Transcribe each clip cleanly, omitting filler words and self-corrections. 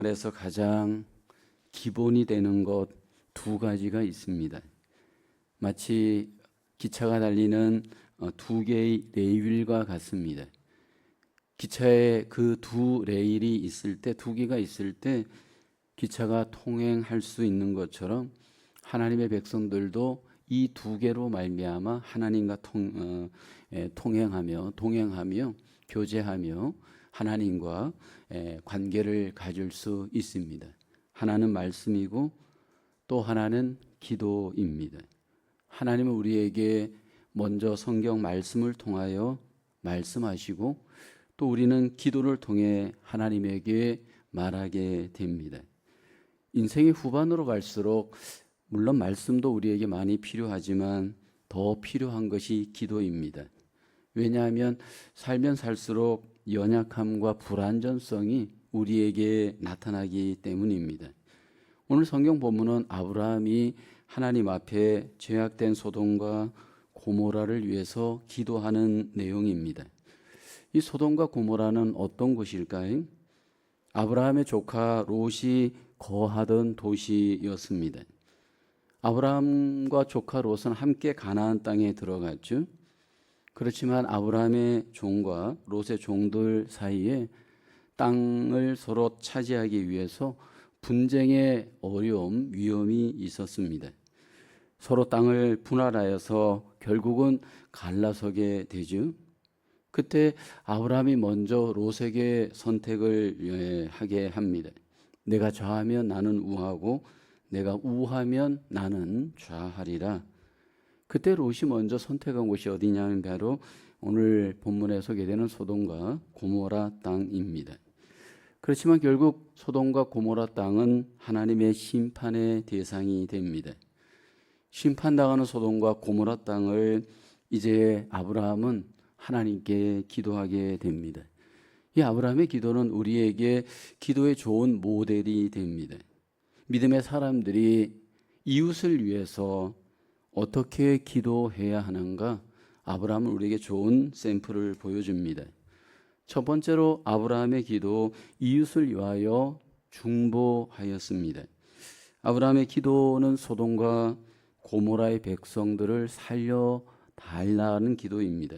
그래서 가장 기본이 되는 것 두 가지가 있습니다. 마치 기차가 달리는 두 개의 레일과 같습니다. 기차에 그 두 레일이 있을 때, 두 개가 있을 때 기차가 통행할 수 있는 것처럼 하나님의 백성들도 이 두 개로 말미암아 하나님과 통행하며 동행하며 교제하며 하나님과 관계를 가질 수 있습니다. 하나는 말씀이고 또 하나는 기도입니다. 하나님은 우리에게 먼저 성경 말씀을 통하여 말씀하시고 또 우리는 기도를 통해 하나님에게 말하게 됩니다. 인생의 후반으로 갈수록 물론 말씀도 우리에게 많이 필요하지만 더 필요한 것이 기도입니다. 왜냐하면 살면 살수록 연약함과 불완전성이 우리에게 나타나기 때문입니다. 오늘 성경 본문은 아브라함이 하나님 앞에 죄악된 소돔과 고모라를 위해서 기도하는 내용입니다. 이 소돔과 고모라는 어떤 곳일까요? 아브라함의 조카 롯이 거하던 도시였습니다. 아브라함과 조카 롯은 함께 가나안 땅에 들어갔죠. 그렇지만 아브라함의 종과 롯의 종들 사이에 땅을 서로 차지하기 위해서 분쟁의 어려움, 위험이 있었습니다. 서로 땅을 분할하여서 결국은 갈라서게 되죠. 그때 아브라함이 먼저 롯에게 선택을 하게 합니다. 내가 좌하면 나는 우하고 내가 우하면 나는 좌하리라. 그때 롯이 먼저 선택한 곳이 어디냐면 바로 오늘 본문에 소개되는 소돔과 고모라 땅입니다. 그렇지만 결국 소돔과 고모라 땅은 하나님의 심판의 대상이 됩니다. 심판당하는 소돔과 고모라 땅을 이제 아브라함은 하나님께 기도하게 됩니다. 이 아브라함의 기도는 우리에게 기도의 좋은 모델이 됩니다. 믿음의 사람들이 이웃을 위해서 어떻게 기도해야 하는가? 아브라함은 우리에게 좋은 샘플을 보여줍니다. 첫 번째로 아브라함의 기도, 이웃을 위하여 중보하였습니다. 아브라함의 기도는 소돔과 고모라의 백성들을 살려 달라는 기도입니다.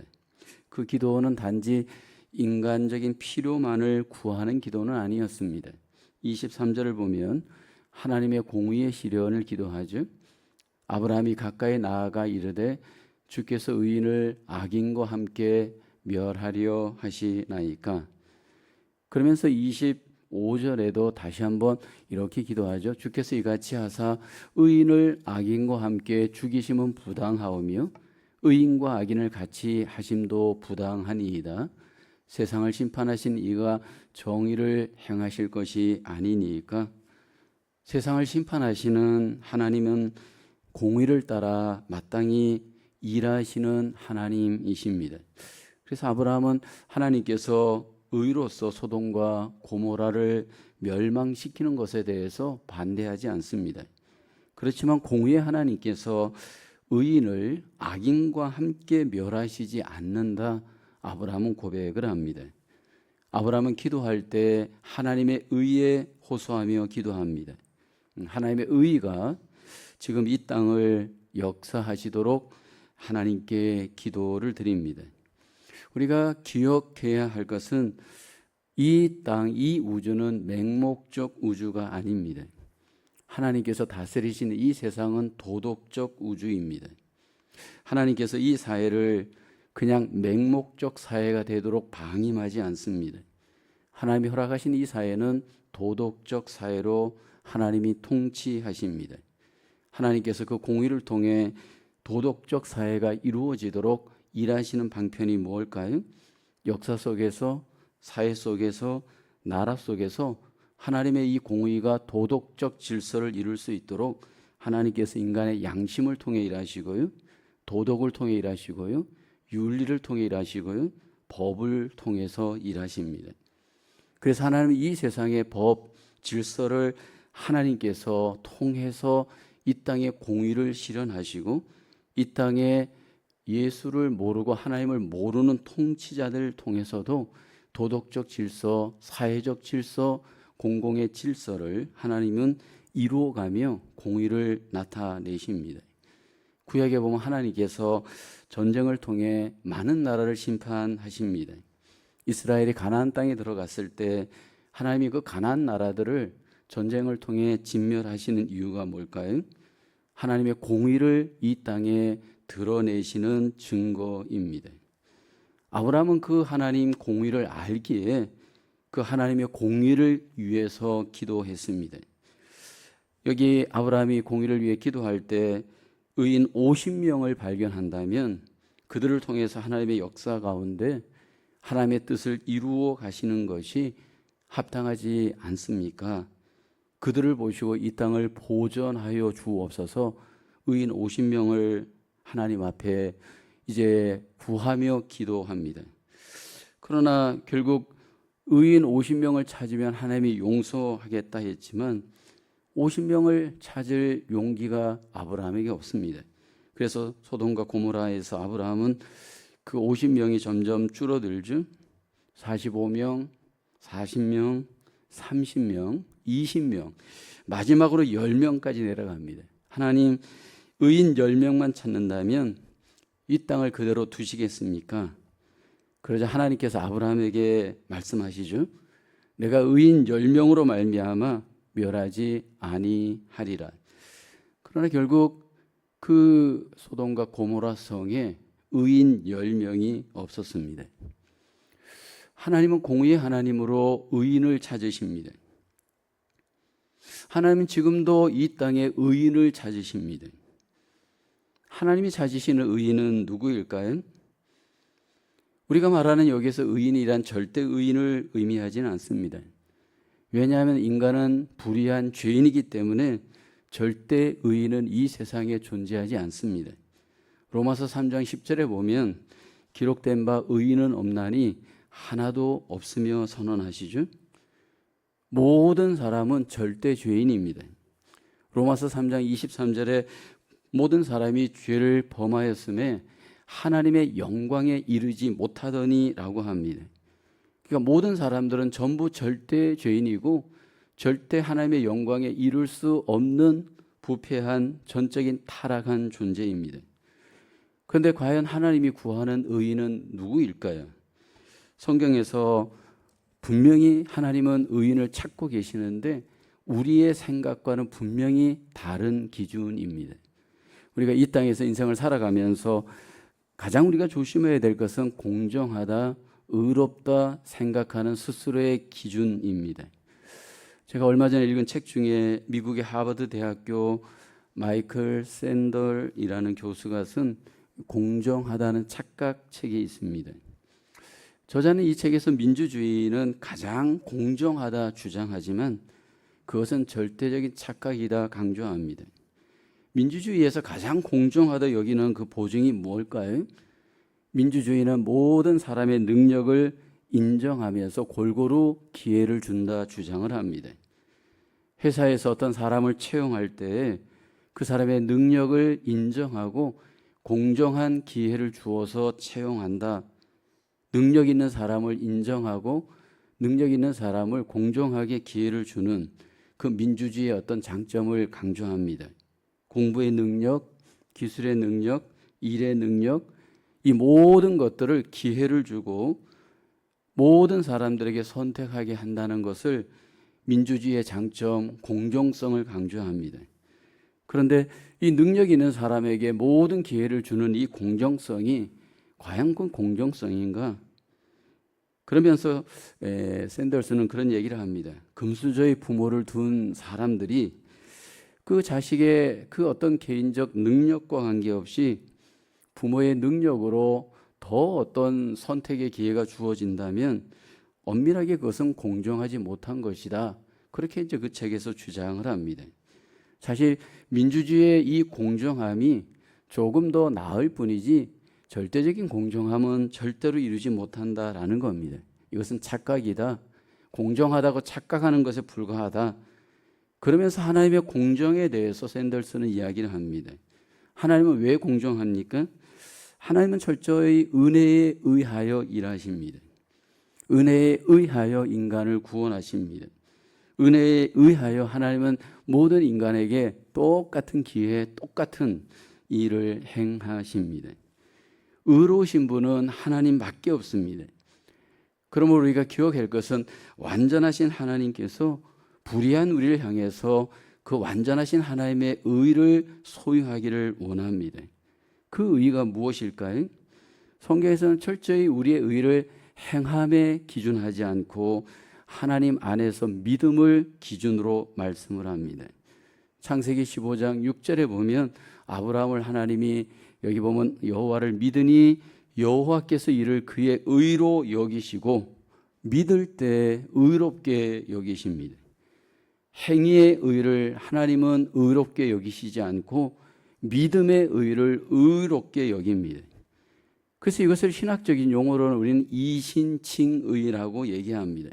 그 기도는 단지 인간적인 필요만을 구하는 기도는 아니었습니다. 23절을 보면 하나님의 공의의 실현을 기도하죠. 아브라함이 가까이 나아가 이르되 주께서 의인을 악인과 함께 멸하려 하시나이까. 그러면서 25절에도 다시 한번 이렇게 기도하죠. 주께서 이같이 하사 의인을 악인과 함께 죽이심은 부당하오며 의인과 악인을 같이 하심도 부당하니이다. 세상을 심판하신 이가 정의를 행하실 것이 아니니까. 세상을 심판하시는 하나님은 공의를 따라 마땅히 일하시는 하나님이십니다. 그래서 아브라함은 하나님께서 의로서 소돔과 고모라를 멸망시키는 것에 대해서 반대하지 않습니다. 그렇지만 공의의 하나님께서 의인을 악인과 함께 멸하시지 않는다. 아브라함은 고백을 합니다. 아브라함은 기도할 때 하나님의 의에 호소하며 기도합니다. 하나님의 의가 지금 이 땅을 역사하시도록 하나님께 기도를 드립니다. 우리가 기억해야 할 것은 이 땅, 이 우주는 맹목적 우주가 아닙니다. 하나님께서 다스리시는 이 세상은 도덕적 우주입니다. 하나님께서 이 사회를 그냥 맹목적 사회가 되도록 방임하지 않습니다. 하나님이 허락하신 이 사회는 도덕적 사회로 하나님이 통치하십니다. 하나님께서 그 공의를 통해 도덕적 사회가 이루어지도록 일하시는 방편이 무엇일까요? 역사 속에서, 사회 속에서, 나라 속에서 하나님의 이 공의가 도덕적 질서를 이룰 수 있도록 하나님께서 인간의 양심을 통해 일하시고요, 도덕을 통해 일하시고요, 윤리를 통해 일하시고요, 법을 통해서 일하십니다. 그래서 하나님은 이 세상의 법, 질서를 하나님께서 통해서 이 땅에 공의를 실현하시고 이 땅에 예수를 모르고 하나님을 모르는 통치자들을 통해서도 도덕적 질서, 사회적 질서, 공공의 질서를 하나님은 이루어가며 공의를 나타내십니다. 구약에 보면 하나님께서 전쟁을 통해 많은 나라를 심판하십니다. 이스라엘이 가나안 땅에 들어갔을 때 하나님이 그 가나안 나라들을 전쟁을 통해 진멸하시는 이유가 뭘까요? 하나님의 공의를 이 땅에 드러내시는 증거입니다. 아브라함은 그 하나님 공의를 알기에 그 하나님의 공의를 위해서 기도했습니다. 여기 아브라함이 공의를 위해 기도할 때 의인 50명을 발견한다면 그들을 통해서 하나님의 역사 가운데 하나님의 뜻을 이루어 가시는 것이 합당하지 않습니까? 그들을 보시고 이 땅을 보전하여 주옵소서. 의인 50명을 하나님 앞에 이제 구하며 기도합니다. 그러나 결국 의인 50명을 찾으면 하나님이 용서하겠다 했지만 50명을 찾을 용기가 아브라함에게 없습니다. 그래서 소돔과 고모라에서 아브라함은 그 50명이 점점 줄어들죠. 45명, 40명, 30명, 20명, 마지막으로 10명까지 내려갑니다. 하나님, 의인 10명만 찾는다면 이 땅을 그대로 두시겠습니까? 그러자 하나님께서 아브라함에게 말씀하시죠. 내가 의인 10명으로 말미암아 멸하지 아니하리라. 그러나 결국 그 소돔과 고모라 성에 의인 10명이 없었습니다. 하나님은 공의의 하나님으로 의인을 찾으십니다. 하나님은 지금도 이 땅에 의인을 찾으십니다. 하나님이 찾으시는 의인은 누구일까요? 우리가 말하는 여기서 의인이란 절대 의인을 의미하지는 않습니다. 왜냐하면 인간은 불의한 죄인이기 때문에 절대 의인은 이 세상에 존재하지 않습니다. 로마서 3장 10절에 보면 기록된 바 의인은 없나니 하나도 없으며 선언하시죠. 모든 사람은 절대 죄인입니다. 로마서 3장 23절에 모든 사람이 죄를 범하였음에 하나님의 영광에 이르지 못하더니 라고 합니다. 그러니까 모든 사람들은 전부 절대 죄인이고 절대 하나님의 영광에 이룰 수 없는 부패한 전적인 타락한 존재입니다. 그런데 과연 하나님이 구하는 의인은 누구일까요? 성경에서 분명히 하나님은 의인을 찾고 계시는데 우리의 생각과는 분명히 다른 기준입니다. 우리가 이 땅에서 인생을 살아가면서 가장 우리가 조심해야 될 것은 공정하다, 의롭다 생각하는 스스로의 기준입니다. 제가 얼마 전에 읽은 책 중에 미국의 하버드 대학교 마이클 샌덜이라는 교수가 쓴 공정하다는 착각 책이 있습니다. 저자는 이 책에서 민주주의는 가장 공정하다 주장하지만 그것은 절대적인 착각이다 강조합니다. 민주주의에서 가장 공정하다 여기는 그 보증이 뭘까요? 민주주의는 모든 사람의 능력을 인정하면서 골고루 기회를 준다 주장을 합니다. 회사에서 어떤 사람을 채용할 때 그 사람의 능력을 인정하고 공정한 기회를 주어서 채용한다. 능력 있는 사람을 인정하고 능력 있는 사람을 공정하게 기회를 주는 그 민주주의의 어떤 장점을 강조합니다. 공부의 능력, 기술의 능력, 일의 능력, 이 모든 것들을 기회를 주고 모든 사람들에게 선택하게 한다는 것을 민주주의의 장점, 공정성을 강조합니다. 그런데 이 능력 있는 사람에게 모든 기회를 주는 이 공정성이 과연 그 공정성인가? 그러면서 샌더스는 그런 얘기를 합니다. 금수저의 부모를 둔 사람들이 그 자식의 그 어떤 개인적 능력과 관계없이 부모의 능력으로 더 어떤 선택의 기회가 주어진다면 엄밀하게 그것은 공정하지 못한 것이다. 그렇게 이제 그 책에서 주장을 합니다. 사실 민주주의의 이 공정함이 조금 더 나을 뿐이지 절대적인 공정함은 절대로 이루지 못한다라는 겁니다. 이것은 착각이다. 공정하다고 착각하는 것에 불과하다. 그러면서 하나님의 공정에 대해서 샌더스는 이야기를 합니다. 하나님은 왜 공정합니까? 하나님은 철저히 은혜에 의하여 일하십니다. 은혜에 의하여 인간을 구원하십니다. 은혜에 의하여 하나님은 모든 인간에게 똑같은 기회에 똑같은 일을 행하십니다. 의로우신 분은 하나님밖에 없습니다. 그러므로 우리가 기억할 것은 완전하신 하나님께서 불의한 우리를 향해서 그 완전하신 하나님의 의를 소유하기를 원합니다. 그 의가 무엇일까요? 성경에서는 철저히 우리의 의를 행함에 기준하지 않고 하나님 안에서 믿음을 기준으로 말씀을 합니다. 창세기 15장 6절에 보면 아브라함을 하나님이 여기 보면 여호와를 믿으니 여호와께서 이를 그의 의로 여기시고 믿을 때 의롭게 여기십니다. 행위의 의를 하나님은 의롭게 여기시지 않고 믿음의 의를 의롭게 여깁니다. 그래서 이것을 신학적인 용어로는 우리는 이신칭의라고 얘기합니다.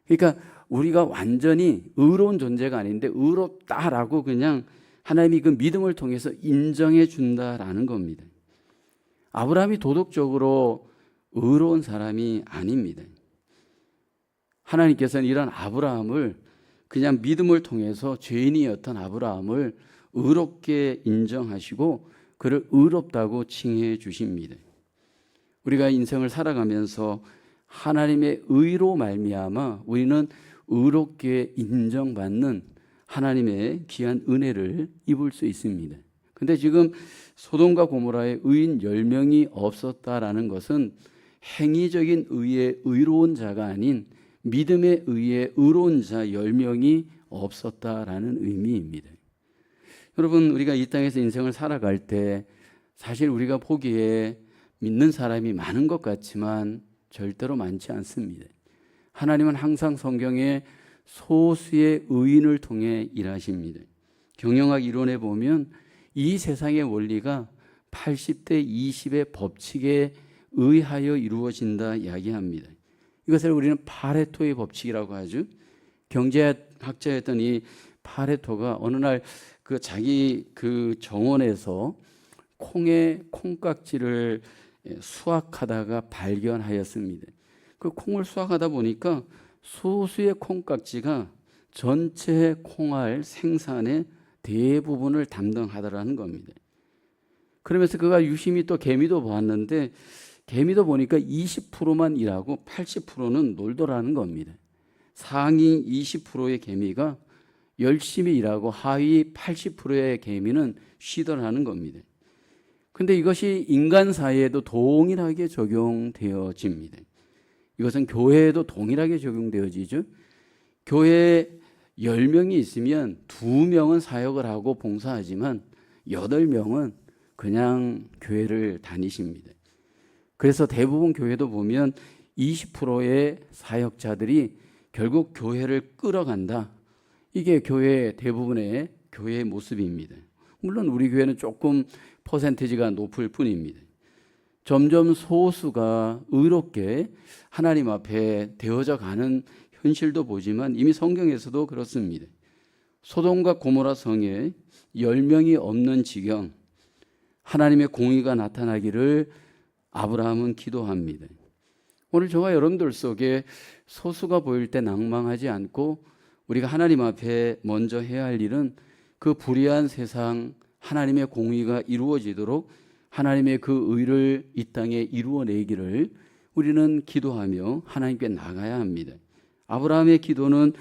그러니까 우리가 완전히 의로운 존재가 아닌데 의롭다라고 그냥 하나님이 그 믿음을 통해서 인정해 준다라는 겁니다. 아브라함이 도덕적으로 의로운 사람이 아닙니다. 하나님께서는 이런 아브라함을 그냥 믿음을 통해서 죄인이었던 아브라함을 의롭게 인정하시고 그를 의롭다고 칭해 주십니다. 우리가 인생을 살아가면서 하나님의 의로 말미암아 우리는 의롭게 인정받는 하나님의 귀한 은혜를 입을 수 있습니다. 근데 지금 소돔과 고모라에 의인 10명이 없었다라는 것은 행위적인 의에 의로운 자가 아닌 믿음의 의에 의로운 자 10명이 없었다라는 의미입니다. 여러분, 우리가 이 땅에서 인생을 살아갈 때 사실 우리가 보기에 믿는 사람이 많은 것 같지만 절대로 많지 않습니다. 하나님은 항상 성경에 소수의 의인을 통해 일하십니다. 경영학 이론에 보면 이 세상의 원리가 80대 20의 법칙에 의하여 이루어진다 이야기합니다. 이것을 우리는 파레토의 법칙이라고 하죠. 경제학자였던 이 파레토가 어느 날 그 자기 그 정원에서 콩의 콩깍지를 수확하다가 발견하였습니다. 그 콩을 수확하다 보니까 소수의 콩깍지가 전체 콩알 생산의 대부분을 담당하더라는 겁니다. 그러면서 그가 유심히 또 개미도 보았는데 개미도 보니까 20%만 일하고 80%는 놀더라는 겁니다. 상위 20%의 개미가 열심히 일하고 하위 80%의 개미는 쉬더라는 겁니다. 근데 이것이 인간 사이에도 동일하게 적용되어집니다. 이것은 교회에도 동일하게 적용되어지죠. 교회에 10명이 있으면 2명은 사역을 하고 봉사하지만 8명은 그냥 교회를 다니십니다. 그래서 대부분 교회도 보면 20%의 사역자들이 결국 교회를 끌어간다. 이게 교회의 대부분의 교회의 모습입니다. 물론 우리 교회는 조금 퍼센티지가 높을 뿐입니다. 점점 소수가 의롭게 하나님 앞에 되어져 가는 현실도 보지만 이미 성경에서도 그렇습니다. 소돔과 고모라 성에 10명이 없는 지경, 하나님의 공의가 나타나기를 아브라함은 기도합니다. 오늘 저와 여러분들 속에 소수가 보일 때 낭망하지 않고 우리가 하나님 앞에 먼저 해야 할 일은 그 불의한 세상 하나님의 공의가 이루어지도록 하나님의 그 의를 이 땅에 이루어내기를 우리는 기도하며 하나님께 나가야 합니다. 아브라함의 기도는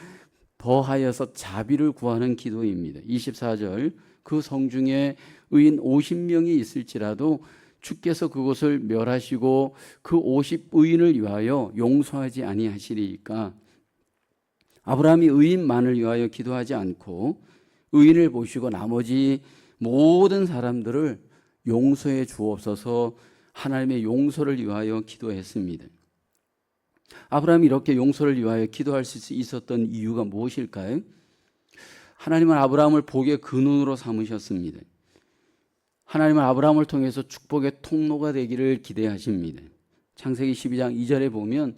더하여서 자비를 구하는 기도입니다. 24절 그 성중에 의인 50명이 있을지라도 주께서 그곳을 멸하시고 그 50의인을 위하여 용서하지 아니하시리까. 아브라함이 의인만을 위하여 기도하지 않고 의인을 보시고 나머지 모든 사람들을 용서해 주옵소서 하나님의 용서를 위하여 기도했습니다. 아브라함이 이렇게 용서를 위하여 기도할 수 있었던 이유가 무엇일까요? 하나님은 아브라함을 복의 근원으로 삼으셨습니다. 하나님은 아브라함을 통해서 축복의 통로가 되기를 기대하십니다. 창세기 12장 2절에 보면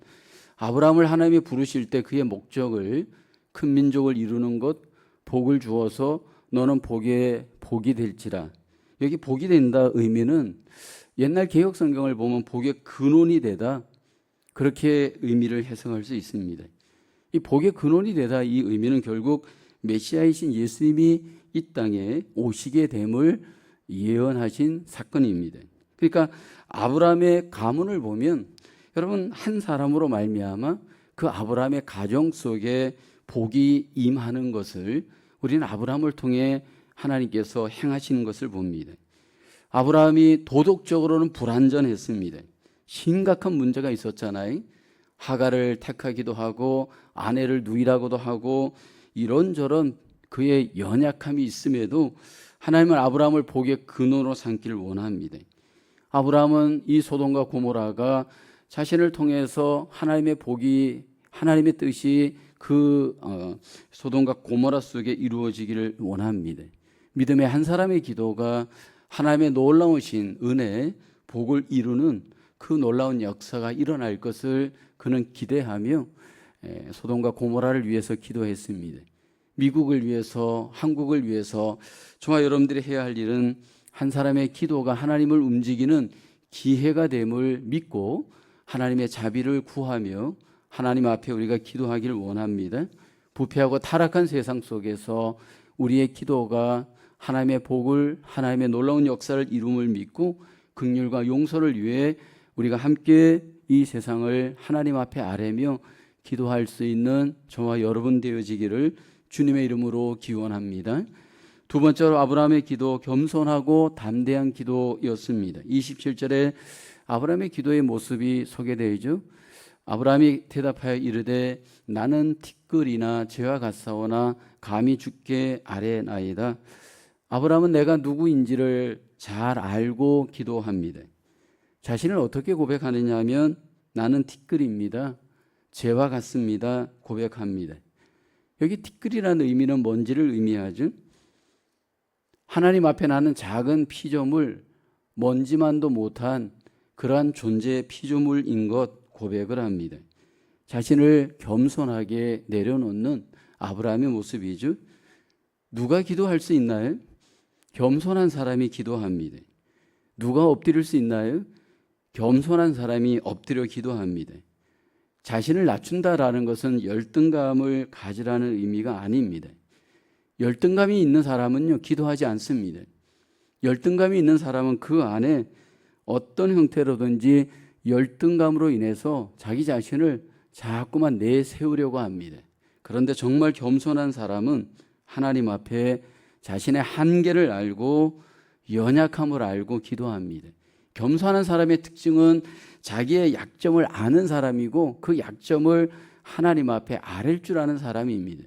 아브라함을 하나님이 부르실 때 그의 목적을 큰 민족을 이루는 것, 복을 주어서 너는 복이 될지라. 여기 복이 된다 의미는 옛날 개역 성경을 보면 복의 근원이 되다 그렇게 의미를 해석할 수 있습니다. 이 복의 근원이 되다, 이 의미는 결국 메시아이신 예수님이 이 땅에 오시게 됨을 예언하신 사건입니다. 그러니까 아브라함의 가문을 보면 여러분, 한 사람으로 말미암아 그 아브라함의 가정 속에 복이 임하는 것을 우리는 아브라함을 통해 하나님께서 행하시는 것을 봅니다. 아브라함이 도덕적으로는 불완전했습니다. 심각한 문제가 있었잖아요. 하갈을 택하기도 하고 아내를 누이라고도 하고 이런저런 그의 연약함이 있음에도 하나님은 아브라함을 복의 근원으로 삼기를 원합니다. 아브라함은 이 소돔과 고모라가 자신을 통해서 하나님의 복이, 하나님의 뜻이 그 소돔과 고모라 속에 이루어지기를 원합니다. 믿음의 한 사람의 기도가 하나님의 놀라우신 은혜, 복을 이루는 그 놀라운 역사가 일어날 것을 그는 기대하며 소돔과 고모라를 위해서 기도했습니다. 미국을 위해서, 한국을 위해서 저와 여러분들이 해야 할 일은 한 사람의 기도가 하나님을 움직이는 기회가 됨을 믿고 하나님의 자비를 구하며 하나님 앞에 우리가 기도하기를 원합니다. 부패하고 타락한 세상 속에서 우리의 기도가 하나님의 복을, 하나님의 놀라운 역사를 이룸을 믿고 긍휼과 용서를 위해 우리가 함께 이 세상을 하나님 앞에 아뢰며 기도할 수 있는 저와 여러분 되어지기를 주님의 이름으로 기원합니다. 두 번째로 아브라함의 기도, 겸손하고 담대한 기도였습니다. 27절에 아브라함의 기도의 모습이 소개되죠. 아브라함이 대답하여 이르되 나는 티끌이나 재와 같사오나 감히 주께 아뢰나이다. 아브라함은 내가 누구인지를 잘 알고 기도합니다. 자신을 어떻게 고백하느냐 하면 나는 티끌입니다. 재와 같습니다. 고백합니다. 여기 티끌이라는 의미는 뭔지를 의미하죠. 하나님 앞에 나는 작은 피조물, 먼지만도 못한 그러한 존재의 피조물인 것 고백을 합니다. 자신을 겸손하게 내려놓는 아브라함의 모습이죠. 누가 기도할 수 있나요? 겸손한 사람이 기도합니다. 누가 엎드릴 수 있나요? 겸손한 사람이 엎드려 기도합니다. 자신을 낮춘다라는 것은 열등감을 가지라는 의미가 아닙니다. 열등감이 있는 사람은요, 기도하지 않습니다. 열등감이 있는 사람은 그 안에 어떤 형태로든지 열등감으로 인해서 자기 자신을 자꾸만 내세우려고 합니다. 그런데 정말 겸손한 사람은 하나님 앞에 자신의 한계를 알고 연약함을 알고 기도합니다. 겸손한 사람의 특징은 자기의 약점을 아는 사람이고 그 약점을 하나님 앞에 아랠 줄 아는 사람입니다.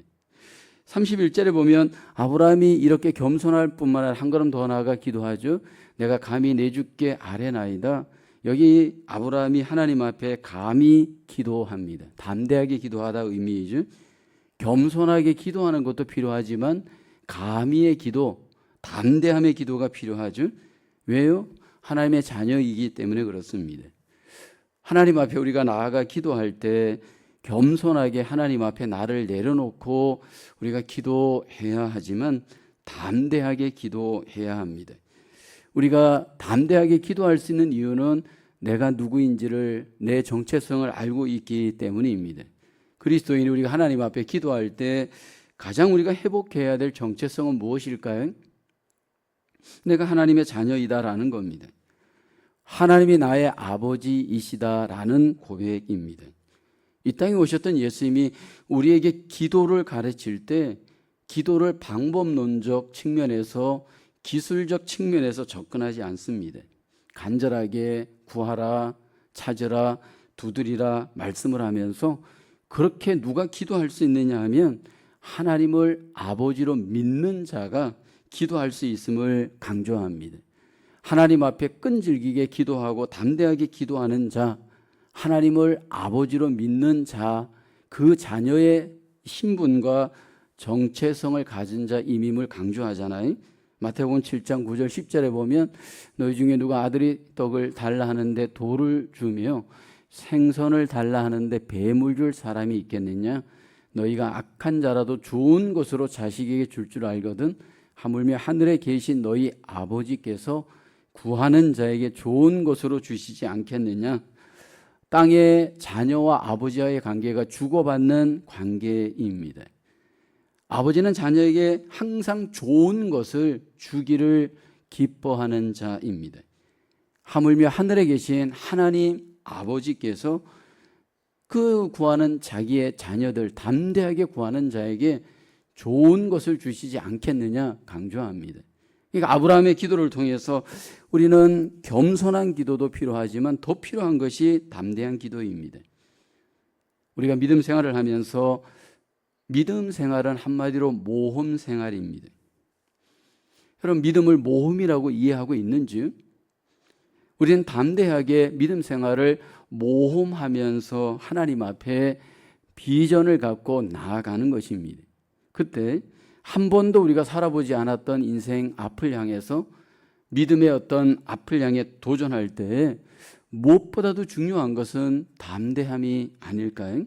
31절에 보면 아브라함이 이렇게 겸손할 뿐만 아니라 한 걸음 더 나아가 기도하죠. 내가 감히 내 주께 아뢰나이다. 여기 아브라함이 하나님 앞에 감히 기도합니다. 담대하게 기도하다 의미이죠. 겸손하게 기도하는 것도 필요하지만 감히의 기도, 담대함의 기도가 필요하죠. 왜요? 하나님의 자녀이기 때문에 그렇습니다. 하나님 앞에 우리가 나아가 기도할 때 겸손하게 하나님 앞에 나를 내려놓고 우리가 기도해야 하지만 담대하게 기도해야 합니다. 우리가 담대하게 기도할 수 있는 이유는 내가 누구인지를, 내 정체성을 알고 있기 때문입니다. 그리스도인이 우리가 하나님 앞에 기도할 때 가장 우리가 회복해야 될 정체성은 무엇일까요? 내가 하나님의 자녀이다라는 겁니다. 하나님이 나의 아버지이시다라는 고백입니다. 이 땅에 오셨던 예수님이 우리에게 기도를 가르칠 때 기도를 방법론적 측면에서, 기술적 측면에서 접근하지 않습니다. 간절하게 구하라, 찾으라, 두드리라 말씀을 하면서 그렇게 누가 기도할 수 있느냐 하면 하나님을 아버지로 믿는 자가 기도할 수 있음을 강조합니다. 하나님 앞에 끈질기게 기도하고 담대하게 기도하는 자, 하나님을 아버지로 믿는 자, 그 자녀의 신분과 정체성을 가진 자임임을 강조하잖아요. 마태복음 7장 9절 10절에 보면 너희 중에 누가 아들이 떡을 달라 하는데 돌을 주며 생선을 달라 하는데 뱀을 줄 사람이 있겠느냐? 너희가 악한 자라도 좋은 것으로 자식에게 줄 줄 알거든 하물며 하늘에 계신 너희 아버지께서 구하는 자에게 좋은 것으로 주시지 않겠느냐? 땅의 자녀와 아버지와의 관계가 주고받는 관계입니다. 아버지는 자녀에게 항상 좋은 것을 주기를 기뻐하는 자입니다. 하물며 하늘에 계신 하나님 아버지께서 그 구하는 자기의 자녀들, 담대하게 구하는 자에게 좋은 것을 주시지 않겠느냐 강조합니다. 그러니까 아브라함의 기도를 통해서 우리는 겸손한 기도도 필요하지만 더 필요한 것이 담대한 기도입니다. 우리가 믿음 생활을 하면서 믿음 생활은 한마디로 모험 생활입니다. 여러분, 믿음을 모험이라고 이해하고 있는지? 우리는 담대하게 믿음 생활을 모험하면서 하나님 앞에 비전을 갖고 나아가는 것입니다. 그때 한 번도 우리가 살아보지 않았던 인생 앞을 향해서 믿음의 어떤 앞을 향해 도전할 때 무엇보다도 중요한 것은 담대함이 아닐까요?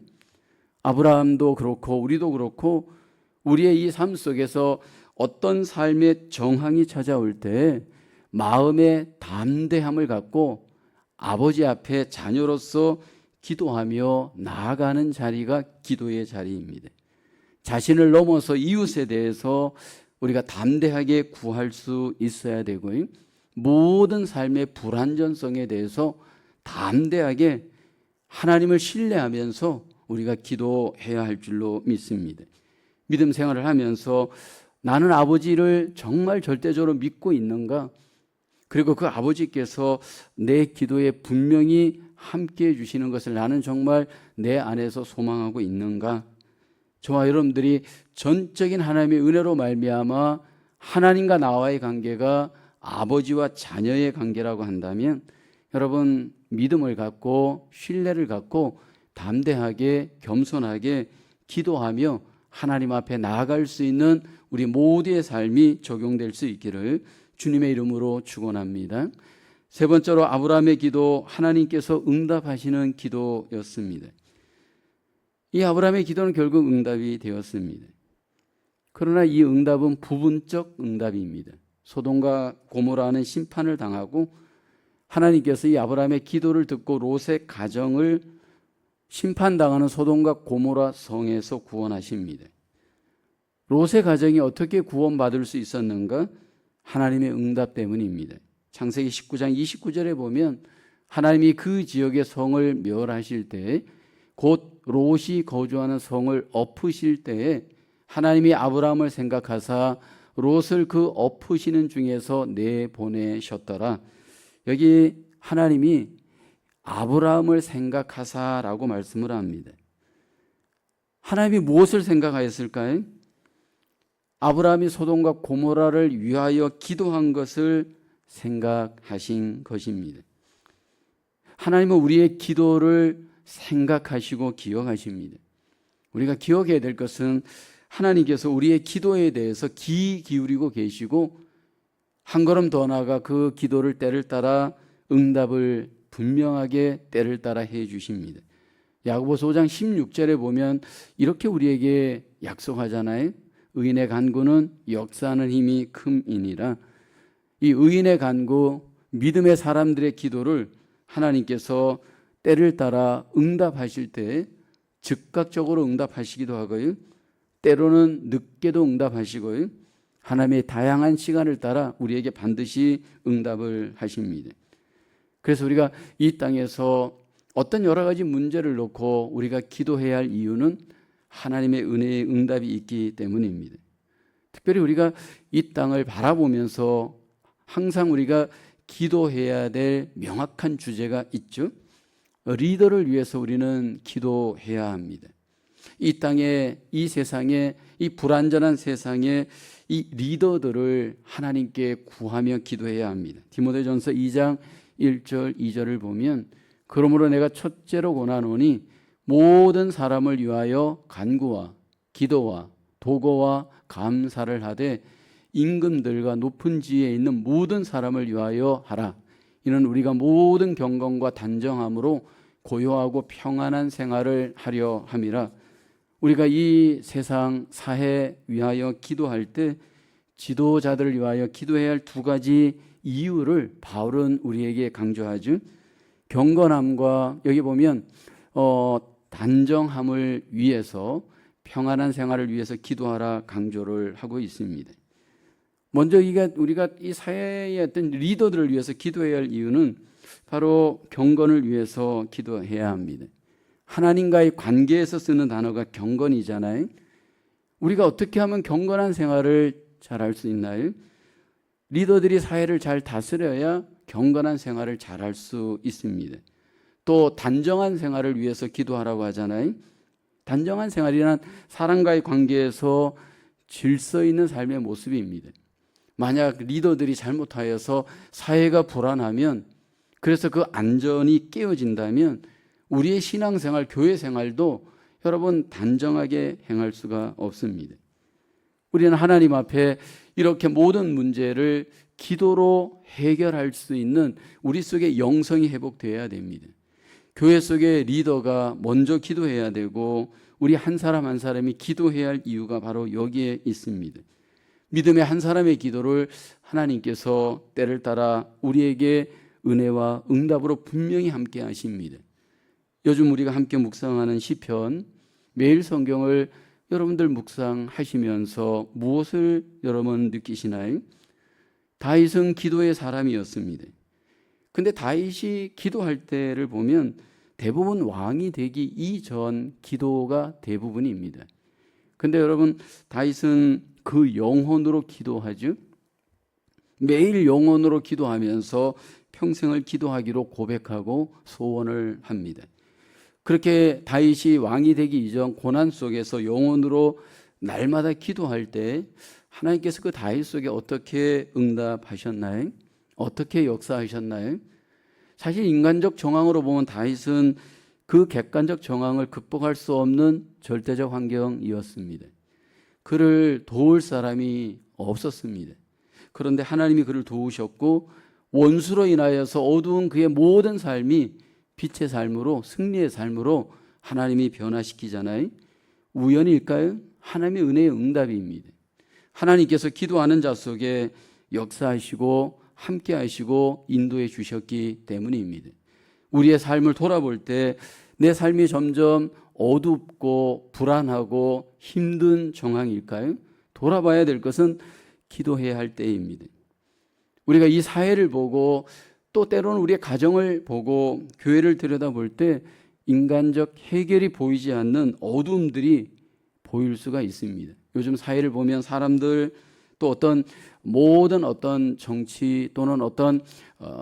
아브라함도 그렇고 우리도 그렇고 우리의 이 삶 속에서 어떤 삶의 정황이 찾아올 때 마음의 담대함을 갖고 아버지 앞에 자녀로서 기도하며 나아가는 자리가 기도의 자리입니다. 자신을 넘어서 이웃에 대해서 우리가 담대하게 구할 수 있어야 되고요. 모든 삶의 불완전성에 대해서 담대하게 하나님을 신뢰하면서 우리가 기도해야 할 줄로 믿습니다. 믿음 생활을 하면서 나는 아버지를 정말 절대적으로 믿고 있는가? 그리고 그 아버지께서 내 기도에 분명히 함께해 주시는 것을 나는 정말 내 안에서 소망하고 있는가? 저와 여러분들이 전적인 하나님의 은혜로 말미암아 하나님과 나와의 관계가 아버지와 자녀의 관계라고 한다면 여러분, 믿음을 갖고 신뢰를 갖고 담대하게 겸손하게 기도하며 하나님 앞에 나아갈 수 있는 우리 모두의 삶이 적용될 수 있기를 주님의 이름으로 축원합니다. 세 번째로 아브라함의 기도, 하나님께서 응답하시는 기도였습니다. 이 아브라함의 기도는 결국 응답이 되었습니다. 그러나 이 응답은 부분적 응답입니다. 소돔과 고모라는 심판을 당하고 하나님께서 이 아브라함의 기도를 듣고 롯의 가정을 심판당하는 소돔과 고모라 성에서 구원하십니다. 롯의 가정이 어떻게 구원받을 수 있었는가? 하나님의 응답 때문입니다. 창세기 19장 29절에 보면 하나님이 그 지역의 성을 멸하실 때 곧 롯이 거주하는 성을 엎으실 때에 하나님이 아브라함을 생각하사 롯을 그 엎으시는 중에서 내보내셨더라. 여기 하나님이 아브라함을 생각하사라고 말씀을 합니다. 하나님이 무엇을 생각하였을까요? 아브라함이 소돔과 고모라를 위하여 기도한 것을 생각하신 것입니다. 하나님은 우리의 기도를 생각하시고 기억하십니다. 우리가 기억해야 될 것은 하나님께서 우리의 기도에 대해서 귀 기울이고 계시고 한 걸음 더 나아가 그 기도를 때를 따라 응답을 분명하게 때를 따라 해 주십니다. 야고보서 5장 16절에 보면 이렇게 우리에게 약속하잖아요. 의인의 간구는 역사하는 힘이 큼이니라. 이 의인의 간구, 믿음의 사람들의 기도를 하나님께서 때를 따라 응답하실 때 즉각적으로 응답하시기도 하고요. 때로는 늦게도 응답하시고요. 하나님의 다양한 시간을 따라 우리에게 반드시 응답을 하십니다. 그래서 우리가 이 땅에서 어떤 여러 가지 문제를 놓고 우리가 기도해야 할 이유는 하나님의 은혜의 응답이 있기 때문입니다. 특별히 우리가 이 땅을 바라보면서 항상 우리가 기도해야 될 명확한 주제가 있죠. 리더를 위해서 우리는 기도해야 합니다. 이 땅에, 이 세상에, 이 불완전한 세상에 이 리더들을 하나님께 구하며 기도해야 합니다. 디모데전서 2장 1절 2절을 보면 그러므로 내가 첫째로 권하노니 모든 사람을 위하여 간구와 기도와 도고와 감사를 하되 임금들과 높은 지위에 있는 모든 사람을 위하여 하라. 이는 우리가 모든 경건과 단정함으로 고요하고 평안한 생활을 하려 함이라. 우리가 이 세상 사회 위하여 기도할 때 지도자들을 위하여 기도해야 할 두 가지 이유를 바울은 우리에게 강조하죠. 경건함과 여기 보면 단정함을 위해서 평안한 생활을 위해서 기도하라 강조를 하고 있습니다. 먼저 우리가 이 사회의 어떤 리더들을 위해서 기도해야 할 이유는 바로 경건을 위해서 기도해야 합니다. 하나님과의 관계에서 쓰는 단어가 경건이잖아요. 우리가 어떻게 하면 경건한 생활을 잘할 수 있나요? 리더들이 사회를 잘 다스려야 경건한 생활을 잘할 수 있습니다. 또 단정한 생활을 위해서 기도하라고 하잖아요. 단정한 생활이란 사람과의 관계에서 질서 있는 삶의 모습입니다. 만약 리더들이 잘못하여서 사회가 불안하면, 그래서 그 안전이 깨어진다면 우리의 신앙생활, 교회생활도 여러분 단정하게 행할 수가 없습니다. 우리는 하나님 앞에 이렇게 모든 문제를 기도로 해결할 수 있는 우리 속에 영성이 회복되어야 됩니다. 교회 속의 리더가 먼저 기도해야 되고 우리 한 사람 한 사람이 기도해야 할 이유가 바로 여기에 있습니다. 믿음의 한 사람의 기도를 하나님께서 때를 따라 우리에게 은혜와 응답으로 분명히 함께 하십니다. 요즘 우리가 함께 묵상하는 시편, 매일 성경을 여러분들 묵상하시면서 무엇을 여러분 느끼시나요? 다윗은 기도의 사람이었습니다. 근데 다윗이 기도할 때를 보면 대부분 왕이 되기 이전 기도가 대부분입니다. 근데 여러분, 다윗은 그 영혼으로 기도하죠. 매일 영혼으로 기도하면서 평생을 기도하기로 고백하고 소원을 합니다. 그렇게 다윗이 왕이 되기 이전 고난 속에서 영혼으로 날마다 기도할 때 하나님께서 그 다윗 속에 어떻게 응답하셨나요? 어떻게 역사하셨나요? 사실 인간적 정황으로 보면 다윗은 그 객관적 정황을 극복할 수 없는 절대적 환경이었습니다. 그를 도울 사람이 없었습니다. 그런데 하나님이 그를 도우셨고 원수로 인하여서 어두운 그의 모든 삶이 빛의 삶으로, 승리의 삶으로 하나님이 변화시키잖아요. 우연일까요? 하나님의 은혜의 응답입니다. 하나님께서 기도하는 자 속에 역사하시고 함께 하시고 인도해 주셨기 때문입니다. 우리의 삶을 돌아볼 때 내 삶이 점점 어둡고 불안하고 힘든 정황일까요? 돌아봐야 될 것은 기도해야 할 때입니다. 우리가 이 사회를 보고 또 때로는 우리의 가정을 보고 교회를 들여다볼 때 인간적 해결이 보이지 않는 어두움들이 보일 수가 있습니다. 요즘 사회를 보면 사람들, 또 모든 정치 또는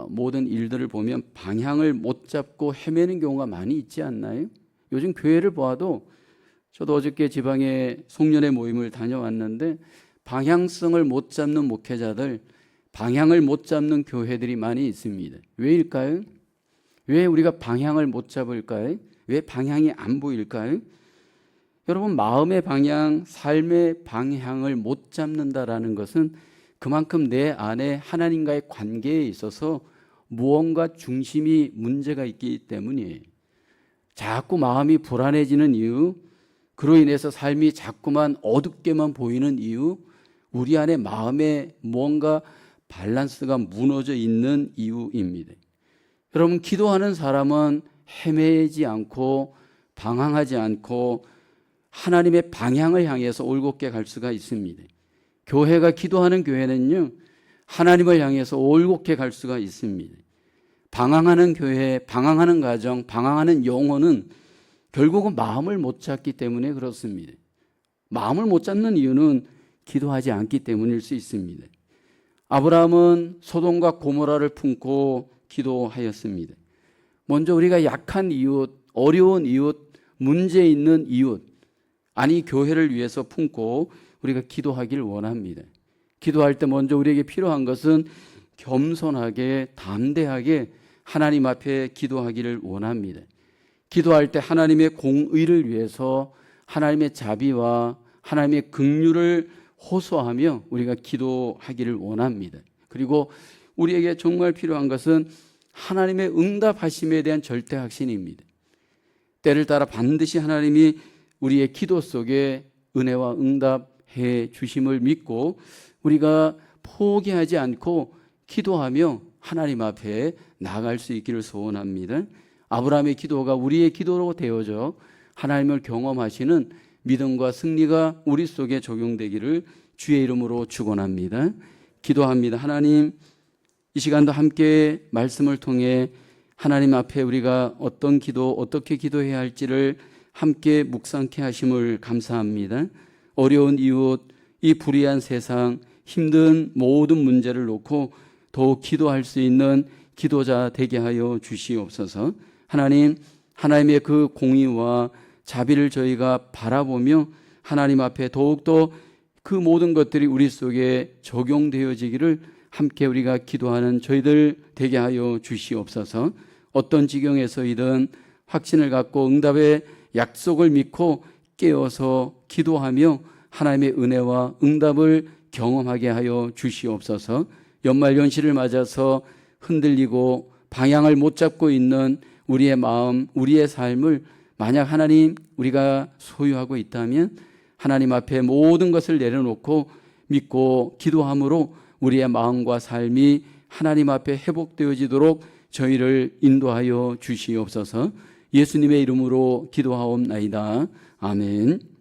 모든 일들을 보면 방향을 못 잡고 헤매는 경우가 많이 있지 않나요? 요즘 교회를 보아도, 저도 어저께 지방에 송년회 모임을 다녀왔는데 방향성을 못 잡는 목회자들, 방향을 못 잡는 교회들이 많이 있습니다. 왜일까요? 왜 우리가 방향을 못 잡을까요? 왜 방향이 안 보일까요? 여러분, 마음의 방향, 삶의 방향을 못 잡는다라는 것은 그만큼 내 안에 하나님과의 관계에 있어서 무언가 중심이 문제가 있기 때문이에요. 자꾸 마음이 불안해지는 이유, 그로 인해서 삶이 자꾸만 어둡게만 보이는 이유, 우리 안에 마음에 무언가 밸런스가 무너져 있는 이유입니다. 여러분, 기도하는 사람은 헤매지 않고 방황하지 않고 하나님의 방향을 향해서 올곧게 갈 수가 있습니다. 교회가 기도하는 교회는요, 하나님을 향해서 올곧게 갈 수가 있습니다. 방황하는 교회, 방황하는 가정, 방황하는 영혼은 결국은 마음을 못 잡기 때문에 그렇습니다. 마음을 못 잡는 이유는 기도하지 않기 때문일 수 있습니다. 아브라함은 소돔과 고모라를 품고 기도하였습니다. 먼저 우리가 약한 이웃, 어려운 이웃, 문제 있는 이웃, 아니 교회를 위해서 품고 우리가 기도하길 원합니다. 기도할 때 먼저 우리에게 필요한 것은 겸손하게, 담대하게 하나님 앞에 기도하기를 원합니다. 기도할 때 하나님의 공의를 위해서 하나님의 자비와 하나님의 긍휼을 호소하며 우리가 기도하기를 원합니다. 그리고 우리에게 정말 필요한 것은 하나님의 응답하심에 대한 절대 확신입니다. 때를 따라 반드시 하나님이 우리의 기도 속에 은혜와 응답해 주심을 믿고 우리가 포기하지 않고 기도하며 하나님 앞에 나아갈 수 있기를 소원합니다. 아브라함의 기도가 우리의 기도로 되어져 하나님을 경험하시는 믿음과 승리가 우리 속에 적용되기를 주의 이름으로 축원합니다. 기도합니다. 하나님, 이 시간도 함께 말씀을 통해 하나님 앞에 우리가 어떤 기도, 어떻게 기도해야 할지를 함께 묵상케 하심을 감사합니다. 어려운 이웃, 이 불의한 세상, 힘든 모든 문제를 놓고 더욱 기도할 수 있는 기도자 되게 하여 주시옵소서. 하나님, 하나님의 그 공의와 자비를 저희가 바라보며 하나님 앞에 더욱더 그 모든 것들이 우리 속에 적용되어지기를 함께 우리가 기도하는 저희들 되게 하여 주시옵소서. 어떤 지경에서이든 확신을 갖고 응답의 약속을 믿고 깨어서 기도하며 하나님의 은혜와 응답을 경험하게 하여 주시옵소서. 연말 연시를 맞아서 흔들리고 방향을 못 잡고 있는 우리의 마음, 우리의 삶을 만약 하나님 우리가 소유하고 있다면 하나님 앞에 모든 것을 내려놓고 믿고 기도함으로 우리의 마음과 삶이 하나님 앞에 회복되어지도록 저희를 인도하여 주시옵소서. 예수님의 이름으로 기도하옵나이다. 아멘.